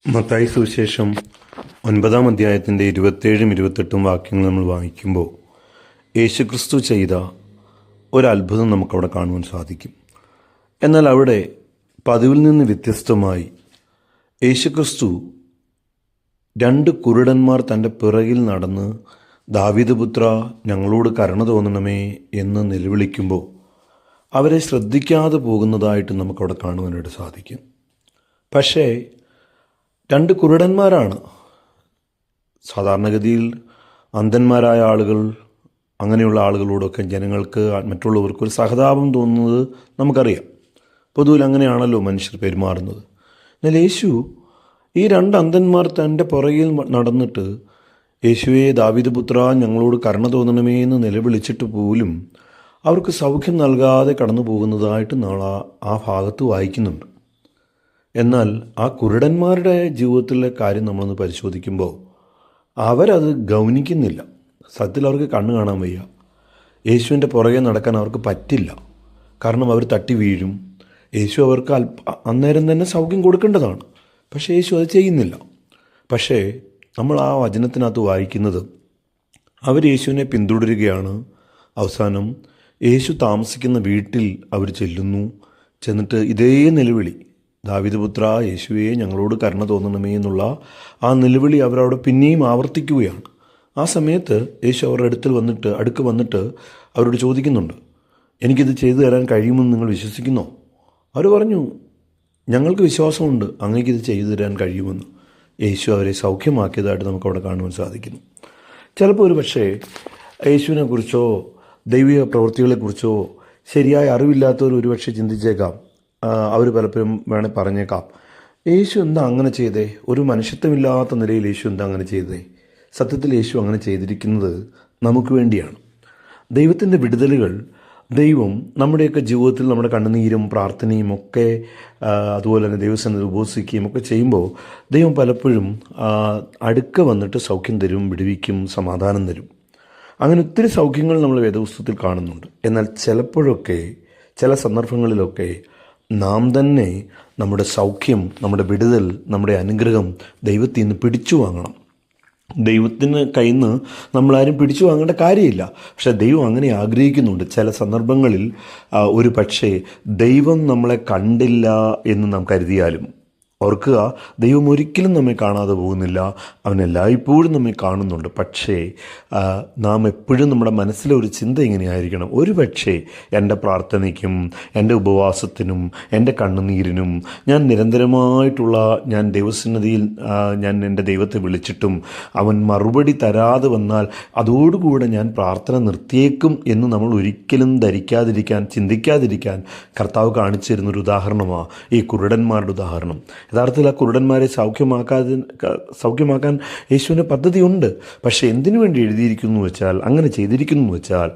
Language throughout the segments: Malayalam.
മത്തായി സുവിശേഷം 9-ാം അധ്യായത്തിൻ്റെ 27-ഉം 28-ഉം വാക്യങ്ങൾ നമ്മൾ വായിക്കുമ്പോൾ യേശുക്രിസ്തു ചെയ്ത ഒരത്ഭുതം നമുക്കവിടെ കാണുവാൻ സാധിക്കും. എന്നാൽ അവിടെ പതിവിൽ നിന്ന് വ്യത്യസ്തമായി യേശുക്രിസ്തു 2 കുരുടന്മാർ തൻ്റെ പിറകിൽ നടന്ന് ദാവീദ് പുത്ര ഞങ്ങളോട് കരുണ തോന്നണമേ എന്ന് നിലവിളിക്കുമ്പോൾ അവരെ ശ്രദ്ധിക്കാതെ പോകുന്നതായിട്ട് നമുക്കവിടെ കാണുവാനായിട്ട് സാധിക്കും. പക്ഷേ 2 കുരുടന്മാരാണ്. സാധാരണഗതിയിൽ അന്ധന്മാരായ ആളുകൾ, അങ്ങനെയുള്ള ആളുകളോടൊക്കെ ജനങ്ങൾക്ക്, മറ്റുള്ളവർക്ക് ഒരു സഹതാപം തോന്നുന്നത് നമുക്കറിയാം. പൊതുവിൽ അങ്ങനെയാണല്ലോ മനുഷ്യർ പെരുമാറുന്നത്. എന്നാൽ യേശു ഈ 2 അന്ധന്മാർ തൻ്റെ പുറകിൽ നടന്നിട്ട് യേശുവേ ദാവീദ് പുത്ര ഞങ്ങളോട് കരുണ തോന്നണമേ എന്ന് നിലവിളിച്ചിട്ട് പോലും അവർക്ക് സൗഖ്യം നൽകാതെ കടന്നു പോകുന്നതായിട്ട് നമ്മൾ ആ ഭാഗത്ത് വായിക്കുന്നുണ്ട്. എന്നാൽ ആ കുരുടന്മാരുടെ ജീവിതത്തിലെ കാര്യം നമ്മളൊന്ന് പരിശോധിക്കുമ്പോൾ അവരത് ഗൗനിക്കുന്നില്ല. സത്യത്തിൽ അവർക്ക് കണ്ണ് കാണാൻ വയ്യ. യേശുവിൻ്റെ പുറകെ നടക്കാൻ അവർക്ക് പറ്റില്ല. കാരണം അവർ തട്ടി വീഴും. യേശു അവർക്ക് അന്നേരം തന്നെ സൗഖ്യം കൊടുക്കേണ്ടതാണ്. പക്ഷേ യേശു അത് ചെയ്യുന്നില്ല. പക്ഷേ നമ്മൾ ആ വചനത്തിനകത്ത് വായിക്കുന്നത് അവർ യേശുവിനെ പിന്തുടരുകയാണ്. അവസാനം യേശു താമസിക്കുന്ന വീട്ടിൽ അവർ ചെന്നിട്ട് ഇതേ നിലവിളി, ദാവീദ് പുത്ര യേശുവേ ഞങ്ങളോട് കരുണ തോന്നണമേ എന്നുള്ള ആ നിലവിളി അവരവിടെ പിന്നെയും ആവർത്തിക്കുകയാണ്. ആ സമയത്ത് യേശു അവരുടെ അടുക്ക് വന്നിട്ട് അവരോട് ചോദിക്കുന്നുണ്ട്, എനിക്കിത് ചെയ്തു തരാൻ കഴിയുമെന്ന് നിങ്ങൾ വിശ്വസിക്കുന്നോ? അവർ പറഞ്ഞു, ഞങ്ങൾക്ക് വിശ്വാസമുണ്ട് അങ്ങേക്കിത് ചെയ്തു തരാൻ കഴിയുമെന്ന്. യേശു അവരെ സൗഖ്യമാക്കിയതായിട്ട് നമുക്കവിടെ കാണുവാൻ സാധിക്കുന്നു. ചിലപ്പോൾ ഒരു പക്ഷേ യേശുവിനെക്കുറിച്ചോ ദൈവിക പ്രവൃത്തികളെക്കുറിച്ചോ ശരിയായ അറിവില്ലാത്തവർ ഒരുപക്ഷെ ചിന്തിച്ചേക്കാം. അവർ പലപ്പോഴും വേണേൽ പറഞ്ഞേക്കാം, യേശു എന്താ അങ്ങനെ ചെയ്തേ? ഒരു മനുഷ്യത്വമില്ലാത്ത നിലയിൽ യേശു എന്താ അങ്ങനെ ചെയ്തേ? സത്യത്തിൽ യേശു അങ്ങനെ ചെയ്തിരിക്കുന്നത് നമുക്ക് വേണ്ടിയാണ്. ദൈവത്തിൻ്റെ വിടുതലുകൾ ദൈവം നമ്മുടെയൊക്കെ ജീവിതത്തിൽ നമ്മുടെ കണ്ണുനീരും പ്രാർത്ഥനയും ഒക്കെ, അതുപോലെ തന്നെ ദൈവസന്നിധിയിൽ ഉപവസിക്കുകയും ഒക്കെ ചെയ്യുമ്പോൾ ദൈവം പലപ്പോഴും അടുക്ക വന്നിട്ട് സൗഖ്യം തരും, വിടുവിക്കും, സമാധാനം തരും. അങ്ങനെ ഒത്തിരി സൗഖ്യങ്ങൾ നമ്മൾ വേദപുസ്തകത്തിൽ കാണുന്നുണ്ട്. എന്നാൽ ചിലപ്പോഴൊക്കെ, ചില സന്ദർഭങ്ങളിലൊക്കെ നാം തന്നെ നമ്മുടെ സൗഖ്യം, നമ്മുടെ വിടുതൽ, നമ്മുടെ അനുഗ്രഹം ദൈവത്തിൽ നിന്ന് പിടിച്ചു വാങ്ങണം. ദൈവത്തിന് കയ്യിൽ നിന്ന് നമ്മളാരും പിടിച്ചു വാങ്ങേണ്ട കാര്യമില്ല. പക്ഷേ ദൈവം അങ്ങനെ ആഗ്രഹിക്കുന്നുണ്ട്. ചില സന്ദർഭങ്ങളിൽ ഒരു പക്ഷേ ദൈവം നമ്മളെ കണ്ടില്ല എന്ന് നാം കരുതിയാലും ഓർക്കുക, ദൈവം ഒരിക്കലും നമ്മെ കാണാതെ പോകുന്നില്ല. അവൻ എല്ലായ്പ്പോഴും നമ്മെ കാണുന്നുണ്ട്. പക്ഷേ നാം എപ്പോഴും നമ്മുടെ മനസ്സിലെ ഒരു ചിന്ത ഇങ്ങനെയായിരിക്കണം, ഒരു പക്ഷേ എൻ്റെ പ്രാർത്ഥനയ്ക്കും എൻ്റെ ഉപവാസത്തിനും എൻ്റെ കണ്ണുനീരിനും ഞാൻ നിരന്തരമായിട്ടുള്ള ഞാൻ ദൈവസന്നിധിയിൽ ഞാൻ എൻ്റെ ദൈവത്തെ വിളിച്ചിട്ടും അവൻ മറുപടി തരാതെ വന്നാൽ അതോടുകൂടെ ഞാൻ പ്രാർത്ഥന നിർത്തിയേക്കും എന്ന് നമ്മൾ ഒരിക്കലും ചിന്തിക്കാതിരിക്കാൻ കർത്താവ് കാണിച്ചു തരുന്നൊരു ഉദാഹരണമാണ് ഈ കുരുടന്മാരുടെ ഉദാഹരണം. യഥാർത്ഥത്തിൽ ആ കുരുടന്മാരെ സൗഖ്യമാക്കാൻ യേശുവിന് പദ്ധതിയുണ്ട്. പക്ഷേ എന്തിനു വേണ്ടി എഴുതിയിരിക്കുന്നു വെച്ചാൽ, അങ്ങനെ ചെയ്തിരിക്കുന്നു വെച്ചാൽ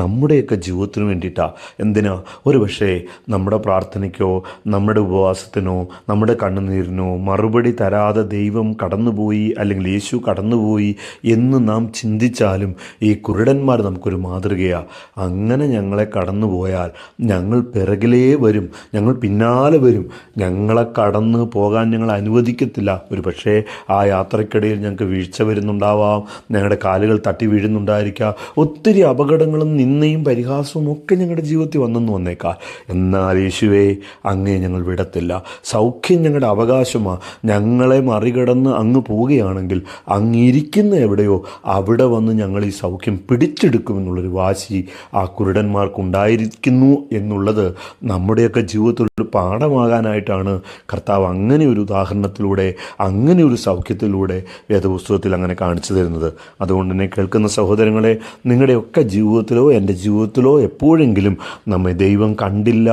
നമ്മുടെയൊക്കെ ജീവിതത്തിന് വേണ്ടിയിട്ടാണ്. എന്തിനാ? ഒരു പക്ഷേ നമ്മുടെ പ്രാർത്ഥനയ്ക്കോ നമ്മുടെ ഉപവാസത്തിനോ നമ്മുടെ കണ്ണുനീരിനോ മറുപടി തരാതെ ദൈവം കടന്നുപോയി, അല്ലെങ്കിൽ യേശു കടന്നുപോയി എന്ന് നാം ചിന്തിച്ചാലും ഈ കുരുടന്മാർ നമുക്കൊരു മാതൃകയാണ്. അങ്ങനെ ഞങ്ങളെ കടന്നുപോയാൽ ഞങ്ങൾ പിറകിലേ വരും, ഞങ്ങൾ പിന്നാലെ വരും, ഞങ്ങളെ കടന്നു പോകാൻ ഞങ്ങൾ അനുവദിക്കത്തില്ല. ഒരു പക്ഷേ ആ യാത്രയ്ക്കിടയിൽ ഞങ്ങൾക്ക് വീഴ്ച വരുന്നുണ്ടാവാം, ഞങ്ങളുടെ കാലുകൾ തട്ടി വീഴുന്നുണ്ടായിരിക്കാം, ഒത്തിരി അപകടങ്ങളും നിന്ദയും പരിഹാസവും ഒക്കെ ഞങ്ങളുടെ ജീവിതത്തിൽ വന്നേക്കാം. എന്നാൽ യേശുവേ അങ്ങേ ഞങ്ങൾ വിടത്തില്ല. സൗഖ്യം ഞങ്ങളുടെ അവകാശമാണ്. ഞങ്ങളെ മറികടന്ന് അങ്ങ് പോവുകയാണെങ്കിൽ അങ്ങിരിക്കുന്ന എവിടെയോ അവിടെ വന്ന് ഞങ്ങൾ ഈ സൗഖ്യം പിടിച്ചെടുക്കുമെന്നുള്ളൊരു വാശി ആ കുരുടന്മാർക്കുണ്ടായിരിക്കുന്നു എന്നുള്ളത് നമ്മുടെയൊക്കെ ജീവിതത്തിൽ ഒരു പാഠമാകാനായിട്ടാണ് കർത്താവ് അങ്ങനെ ഒരു ഉദാഹരണത്തിലൂടെ, അങ്ങനെ ഒരു സൗഖ്യത്തിലൂടെ വേദപുസ്തകത്തിൽ അങ്ങനെ കാണിച്ചു തരുന്നത്. അതുകൊണ്ട് തന്നെ കേൾക്കുന്ന സഹോദരങ്ങളെ, നിങ്ങളുടെയൊക്കെ ജീവിതത്തിലോ എൻ്റെ ജീവിതത്തിലോ എപ്പോഴെങ്കിലും നമ്മെ ദൈവം കണ്ടില്ല,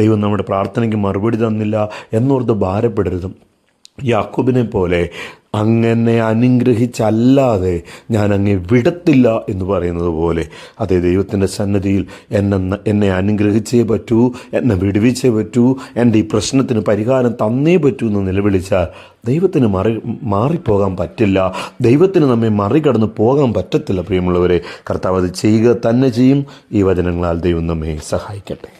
ദൈവം നമ്മുടെ പ്രാർത്ഥനയ്ക്ക് മറുപടി തന്നില്ല എന്നോർത്ത് ഭാരപ്പെടരുത്. യാക്കോബിനെ പോലെ അങ്ങനെ അനുഗ്രഹിച്ചല്ലാതെ ഞാൻ അങ്ങേ വിടത്തില്ല എന്ന് പറയുന്നത് പോലെ, അതേ ദൈവത്തിൻ്റെ സന്നിധിയിൽ എന്നെ അനുഗ്രഹിച്ചേ പറ്റൂ, എന്നെ വിടുവിച്ചേ പറ്റൂ, എൻ്റെ ഈ പ്രശ്നത്തിന് പരിഹാരം തന്നേ പറ്റൂ എന്ന് നിലവിളിച്ചാൽ ദൈവത്തിന് മാറിപ്പോകാൻ പറ്റില്ല. ദൈവത്തിന് നമ്മെ മറികടന്ന് പോകാൻ പറ്റത്തില്ല. പ്രിയമുള്ളവരെ, കർത്താവ് അത് ചെയ്യുക തന്നെ ചെയ്യും. ഈ വചനങ്ങളാൽ ദൈവം നമ്മെ സഹായിക്കട്ടെ.